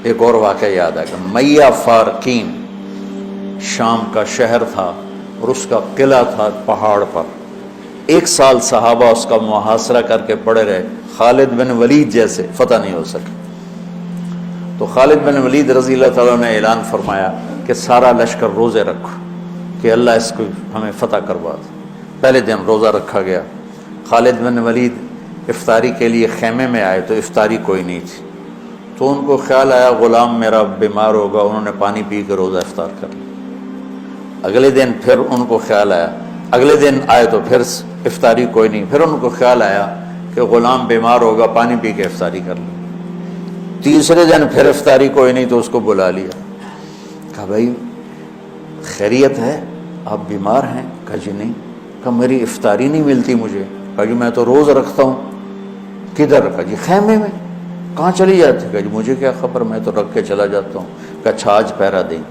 ایک اور واقعہ یاد آ گیا، میہ فارقین شام کا شہر تھا اور اس کا قلعہ تھا پہاڑ پر. 1 سال صحابہ اس کا محاصرہ کر کے پڑے رہے، خالد بن ولید جیسے فتح نہیں ہو سکے. تو خالد بن ولید رضی اللہ تعالیٰ نے اعلان فرمایا کہ سارا لشکر روزے رکھو کہ اللہ اس کو ہمیں فتح کروا دے. پہلے دن روزہ رکھا گیا. خالد بن ولید افطاری کے لیے خیمے میں آئے تو افطاری کوئی نہیں تھی، تو ان کو خیال آیا غلام میرا بیمار ہوگا، انہوں نے پانی پی کے روزہ افطار کر لیا. اگلے دن پھر ان کو خیال آیا، اگلے دن آئے تو پھر افطاری کوئی نہیں، پھر ان کو خیال آیا کہ غلام بیمار ہوگا، پانی پی کے افطاری کر لیا. تیسرے دن پھر افطاری کوئی نہیں تو اس کو بلا لیا، کہا بھائی خیریت ہے، آپ بیمار ہیں؟ کہا جی نہیں. کہا میری افطاری نہیں ملتی مجھے. کہا جی میں تو روز رکھتا ہوں. کدھر؟ کہا جی خیمے میں. کہاں چلی جاتی؟ کہا جی مجھے کیا خبر، میں تو رکھ کے چلا جاتا ہوں. کہا اچھا آج پہرا دیں.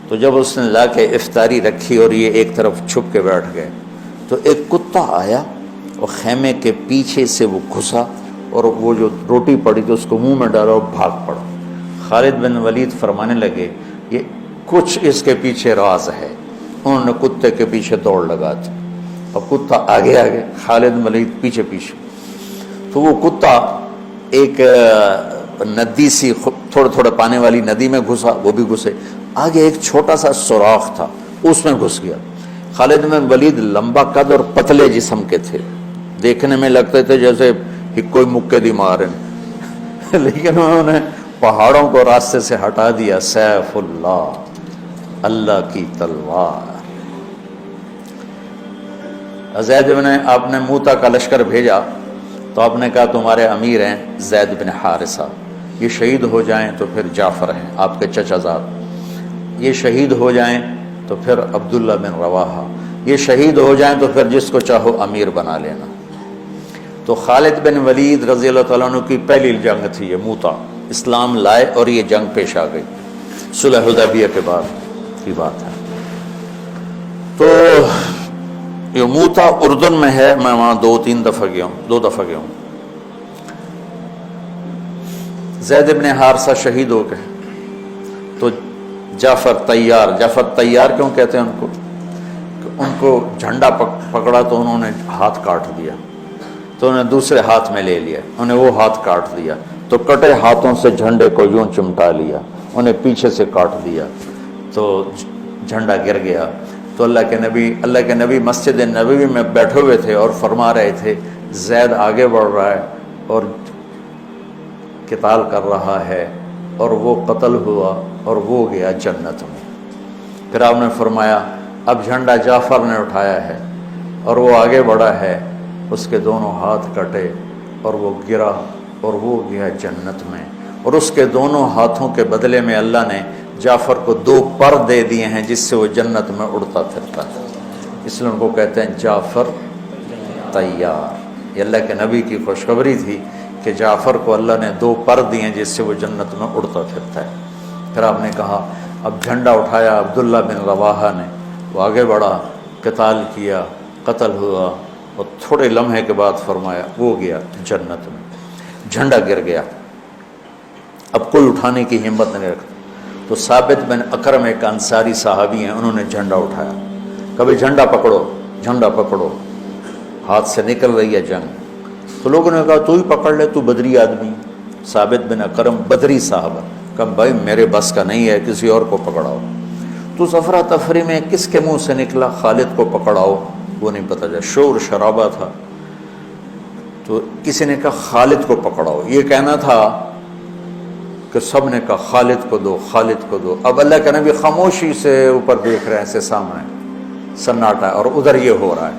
تو جب اس نے لا کے افطاری رکھی اور یہ ایک طرف چھپ کے بیٹھ گئے تو ایک کتا آیا اور خیمے کے پیچھے سے وہ گھسا اور وہ جو روٹی پڑی تھی اس کو منہ میں ڈالا اور بھاگ پڑا. خالد بن ولید فرمانے لگے یہ کچھ اس کے پیچھے راز ہے. انہوں نے کتے کے پیچھے دوڑ لگا دی اور کتا آگے آگے، خالد بن ولید پیچھے پیچھے. تو وہ کتا ایک ندی سی تھوڑے تھوڑے پانی والی ندی میں گھسا، وہ بھی گھسے. آگے ایک چھوٹا سا سوراخ تھا، اس میں گھس گیا. خالد بن ولید لمبا قد اور پتلے جسم کے تھے، دیکھنے میں لگتے تھے جیسے کوئی مکے دی مار ہیں، لیکن انہوں نے پہاڑوں کو راستے سے ہٹا دیا. سیف اللہ، اللہ کی تلوار. زید بن، آپ نے موتا کا لشکر بھیجا تو آپ نے کہا تمہارے امیر ہیں زید بن حارثہ، یہ شہید ہو جائیں تو پھر جعفر ہیں آپ کے چچا زاد، یہ شہید ہو جائیں تو پھر عبداللہ بن رواحہ، یہ شہید ہو جائیں تو پھر جس کو چاہو امیر بنا لینا. تو خالد بن ولید رضی اللہ تعالیٰ عنہ کی پہلی جنگ تھی یہ موتا. اسلام لائے اور یہ جنگ پیش آ گئی، صلح حدیبیہ کے بعد کی بات ہے. تو یہ موتا اردن میں ہے، میں وہاں 2 دفعہ گیا ہوں. زید بن حارثہ شہید ہو گئے تو جعفر تیار کیوں کہتے ہیں ان کو جھنڈا پکڑا تو انہوں نے ہاتھ کاٹ دیا، تو انہوں نے دوسرے ہاتھ میں لے لیا، انہیں وہ ہاتھ کاٹ دیا تو کٹے ہاتھوں سے جھنڈے کو یوں چمٹا لیا، انہیں پیچھے سے کاٹ دیا تو جھنڈا گر گیا. تو اللہ کے نبی مسجد نبوی میں بیٹھے ہوئے تھے اور فرما رہے تھے زید آگے بڑھ رہا ہے اور قتال کر رہا ہے اور وہ قتل ہوا اور وہ گیا جنت میں. پھر آپ نے فرمایا اب جھنڈا جعفر نے اٹھایا ہے اور وہ آگے بڑھا ہے، اس کے دونوں ہاتھ کٹے اور وہ گرا اور وہ گیا جنت میں، اور اس کے دونوں ہاتھوں کے بدلے میں اللہ نے جعفر کو 2 پر دے دیے ہیں جس سے وہ جنت میں اڑتا پھرتا ہے. اس لیے ان کو کہتے ہیں جعفر تیار. یہ اللہ کے نبی کی خوشخبری تھی کہ جعفر کو اللہ نے 2 پر دیے ہیں جس سے وہ جنت میں اڑتا پھرتا ہے. پھر آپ نے کہا اب جھنڈا اٹھایا عبداللہ بن رواحہ نے، وہ آگے بڑھا، قتال کیا، قتل ہوا اور تھوڑے لمحے کے بعد فرمایا وہ گیا جنت میں. جھنڈا گر گیا، اب کوئی اٹھانے کی ہمت نہیں رکھتا. تو ثابت بن اکرم ایک انصاری صحابی ہیں، انہوں نے جھنڈا اٹھایا، کبھی جھنڈا پکڑو، ہاتھ سے نکل رہی ہے جنگ. تو لوگوں نے کہا تو ہی پکڑ لے، تو بدری آدمی. ثابت بن اکرم بدری صحابہ، کہا بھائی میرے بس کا نہیں ہے، کسی اور کو پکڑاؤ. تو افرا تفری میں کس کے منہ سے نکلا خالد کو پکڑاؤ، وہ نہیں پتہ چلا، شور شرابہ تھا. تو کسی نے کہا خالد کو پکڑاؤ، یہ کہنا تھا کہ سب نے کہا خالد کو دو. اب اللہ کے نبی خاموشی سے اوپر دیکھ رہے ہیں، سے سامنے سناٹا اور ادھر یہ ہو رہا ہے.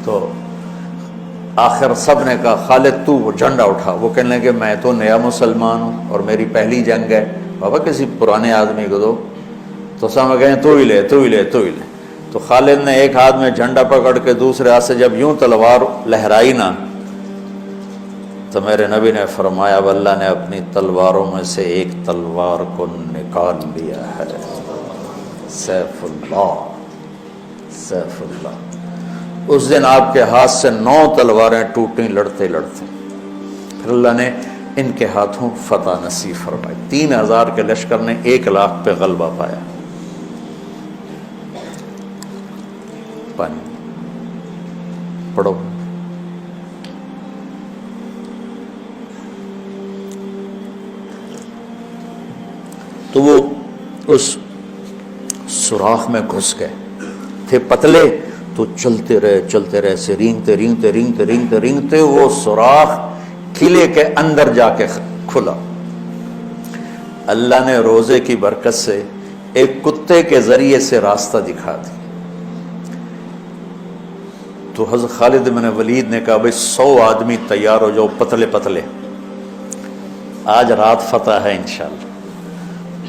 تو آخر سب نے کہا خالد تو وہ جھنڈا اٹھا. وہ کہنے لگے میں تو نیا مسلمان ہوں اور میری پہلی جنگ ہے، بابا کسی پرانے آدمی کو دو. تو سب کہیں تو ہی لے. تو خالد نے ایک ہاتھ میں جھنڈا پکڑ کے دوسرے ہاتھ سے جب یوں تلوار لہرائی نا تو میرے نبی نے فرمایا اب اللہ نے اپنی تلواروں میں سے ایک تلوار کو نکال لیا ہے. سیف اللہ. اس دن آپ کے ہاتھ سے 9 تلواریں ٹوٹیں لڑتے. پھر اللہ نے ان کے ہاتھوں فتح نصیب فرمائی۔ 3000 کے لشکر نے 1 لاکھ پہ غلبہ پایا۔ پانی پڑھو۔ تو وہ اس سوراخ میں گھس گئے تھے، پتلے تو چلتے رہے سے رینگتے وہ سوراخ قلعے کے اندر جا کے کھلا۔ اللہ نے روزے کی برکت سے ایک کتے کے ذریعے سے راستہ دکھا دیا۔ تو حضرت خالد بن ولید نے کہا بھائی 100 آدمی تیار ہو جاؤ، پتلے پتلے، آج رات فتح ہے انشاءاللہ۔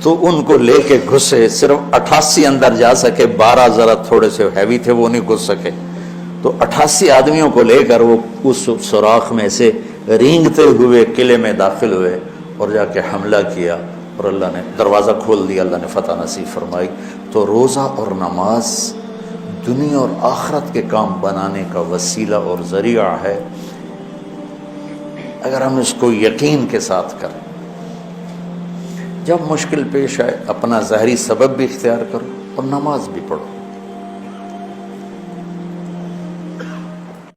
تو ان کو لے کے گھسے، صرف 88 اندر جا سکے، 12 ذرا تھوڑے سے ہیوی تھے وہ نہیں گھس سکے، تو 88 آدمیوں کو لے کر وہ اس سوراخ میں سے رینگتے ہوئے قلعے میں داخل ہوئے اور جا کے حملہ کیا، اور اللہ نے دروازہ کھول دیا، اللہ نے فتح نصیب فرمائی۔ تو روزہ اور نماز دنیا اور آخرت کے کام بنانے کا وسیلہ اور ذریعہ ہے، اگر ہم اس کو یقین کے ساتھ کریں۔ جب مشکل پیش آئے اپنا ظاہری سبب بھی اختیار کرو اور نماز بھی پڑھو۔